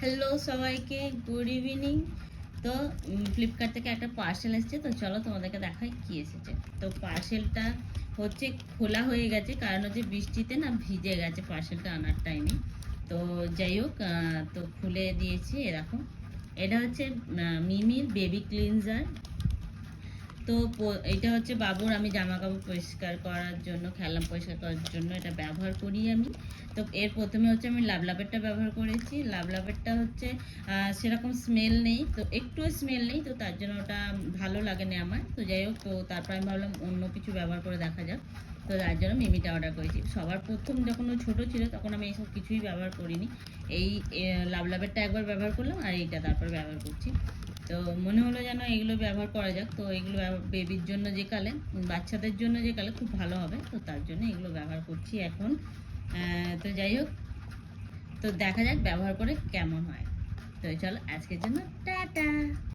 Hello সবাইকে, good evening. তো Flipkart থেকে একটা পার্সেল এসেছে, তো চলো তোমাদেরকে দেখাই কি এসেছে। তো পার্সেলটা হচ্ছে খোলা হয়ে গেছে, কারণ হচ্ছে বৃষ্টিতে না ভিজে গেছে পার্সেলটা আনার টাইমে। তো যাই হোক, তো খুলে দিয়েছি। এরকম এটা হচ্ছে মিমির বেবি ক্লিনজার। তো এটা হচ্ছে বাবুর, আমি জামা কাপড় পরিষ্কার করার জন্য, খেলনা পরিষ্কার করার জন্য এটা ব্যবহার করি আমি। তো এর প্রথমে হচ্ছে আমি লাভলাভেরটা ব্যবহার করেছি। লাভলাভেরটা হচ্ছে সেরকম স্মেল নেই, তো একটু স্মেল নেই, তো তার জন্য ওটা ভালো লাগেনি আমার। তো যাই হোক, তো তারপর আমি ভাবলাম অন্য কিছু ব্যবহার করে দেখা যাক। তো তার জন্য মিমিটা অর্ডার করেছি। সবার প্রথম যখন ও ছোটো ছিল তখন আমি এইসব কিছুই ব্যবহার করিনি। এই লাভলাভেরটা একবার ব্যবহার করলাম, আর এইটা তারপর ব্যবহার করছি। তো মনে হলো যেন এগুলো ব্যবহার করা যাক। তো এগুলো বেবির জন্য যে কালে, বাচ্চাদের জন্য যে কালে খুব ভালো হবে, তো তার জন্য এগুলো ব্যবহার করছি এখন। তো যাই হোক, তো দেখা যাক ব্যবহার করে কেমন হয়। তো চলো আজকের জন্য টাটা।